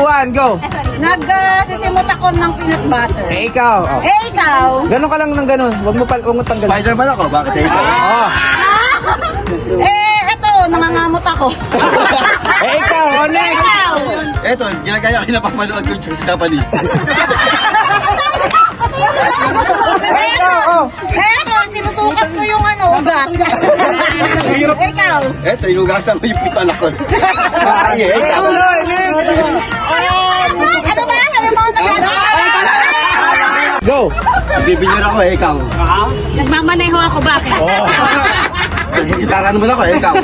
1, go! Nagsisimot ako ng peanut butter. Eh, ikaw. Oh. Eh, ikaw? Ganon ka lang ng ganon. Huwag mo tanggalin. Spider-Man ako, bakit ikaw? Oo. Eto, nangangamot ako. Eh, ikaw. Oh, next. Ikaw? Eto, ginagaya ko yung napapanood ko sa Japanese. Ikaw, oh. Eto, sinusukat ko yung ugat. Ikaw? Eto, inugasan ko yung pitala ko. Ikaw, next. Ano ba? Sabi mo Go. Bibigyan ako, ikaw. Nagmamaneho ako, bakit? Gitara naman ako, ikaw.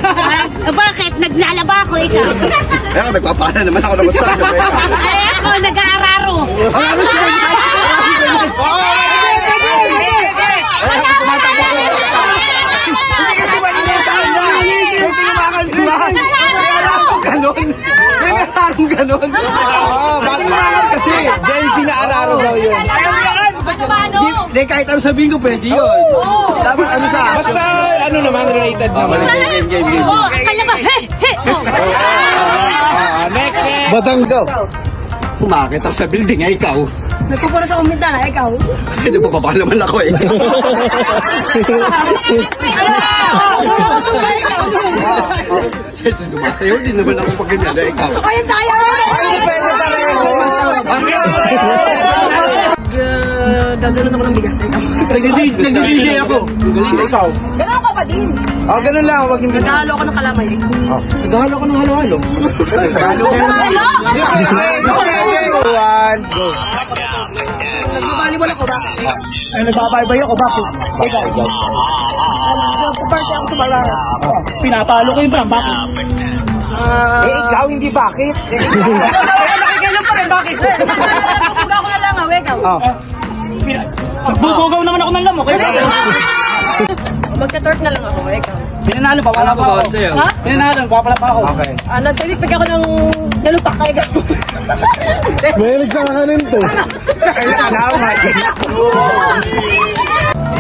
Bakit? Naglalaba ako, ikaw. Eto, nagpapala naman ako ng massage. Ay, ako, nag-aararo. Hindi kasi malinaw sa kanya. May tinumakan. Ganon. May ararong ganon. Bakit kasi? Jency na araro daw yun. Hindi, kahit ano sabihin ko, pwede yun. Dapat ano sa... Basta ano naman, related naman. Game. Oo, akala ba? Next. Batang go. Pumakit ako sa building, ikaw. Nagpupura sa kumita na, ikaw. Hindi, bababa naman ako, ikaw. Sumasayaw din naman ako pag ganyan, ikaw. Ayun tayo! Gagano'n ako ng bigas, ikaw. Nag-DJ ako. Ikaw. Gano'n ka pa din. Ganun lang. Huwag yung Nagahalo ako ng kalamay. Naghahalo ko ng halo-halo. One, go. Nagbabalibol ako ba? Ay, nagbabaybay ako. Bakit? Ikaw. Nagpaparty ako sa balara. Pinapalo ko yung bakit? Ikaw, hindi bakit? Nakikailan pa rin, bakit? Nagbubugaw ko na lang, ikaw. Nagbubugaw naman ako ng lamok. Magka-tort na lang ako, ikaw. Pinanalo pa, wala pa ako. Ha? Pinanalo, wala pa ako. Okay. Nagpipig ako ng nalupak kay ikaw. May nagsakanin to.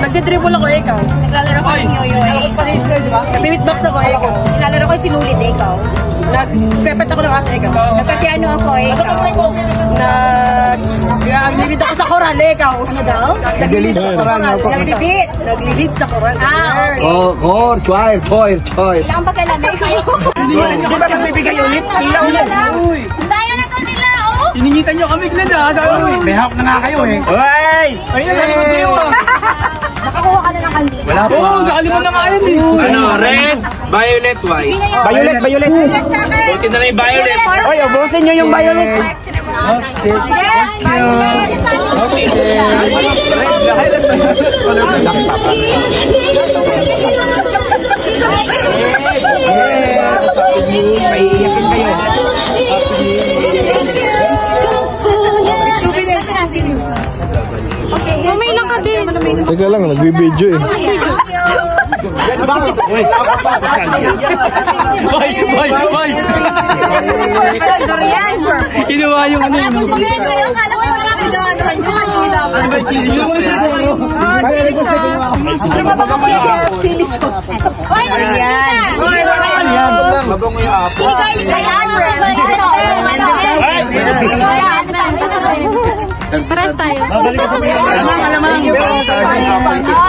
Nagdidribble ako, ikaw. Naglalaro ko ng yoyoy. Nag-beatbox ako, ikaw. Naglalaro ko yung sinulit, ikaw. Nagpepet ako ng asa, ikaw. Nagkapiano ako, ikaw. Naglilid ako sa koral, ikaw. Ano daw? Naglilid sa koral. Naglilid. Naglilid sa koral. Choir. Ilang ba kailan, ikaw? Hindi ba nagbibigay ulit? Pila ulit. Daya na to nila, oh! Iningitan nyo kami glan ha. May hawak na nga kayo eh. Uy! Ayun na, nakalimot kayo ah. Nakakuha ka na ng kandila. Wala po. Oo, nakalimot na nga yun eh. Ano, red, violet, white. Violet. Buti na lang yung violet. Oy, ubusin nyo yung violet. Maiiyakin kayo. Mamailang ka din. Teka lang, nagbibideo eh. Boy! Dorian! Kinuha yung ano yun. Kala ko marami doon. Ano ba yung chili sauce na yan? Chili sauce. Ano ba chili sauce? Oy, Dorian! Mabango yung apo. Paras tayo. Oh,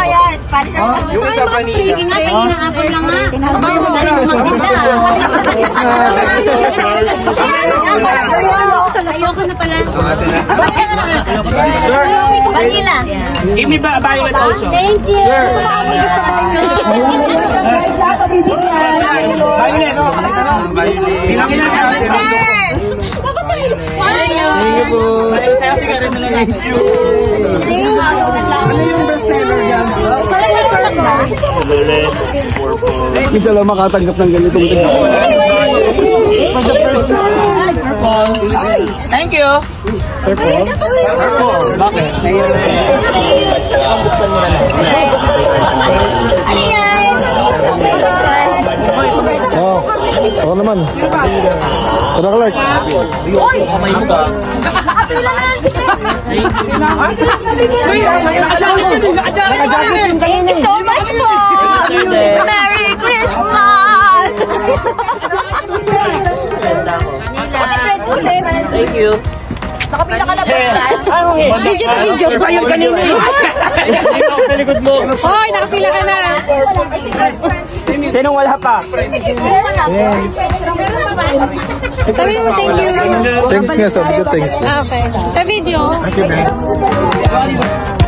yes. Yung isa panisa. Sige nga, tingin ang apple lang nga. Ayoko na pala. Sir, Vanilla. give me violet also. Thank you. Sir. Violet. Bilangin na natin. Thank you po. Kaya sigarin na lang. Ano yung bestseller yan? Isa lang makatanggap ng ganitong tindahan. For the first time. Thank you. Purple? Bakit? Oh, ako naman. Tara ka like. Thank you so much po. Merry Christmas. Thank you. Nakapila ka lang ba? Video to video. Ayun, kanina eh. Sa likod mo. Hoy, nakapila ka na. Sinong wala pa? Sabihin mo thank you. Thanks nga, sabi ko thanks. Ah, okay. Sa video. Thank you, man.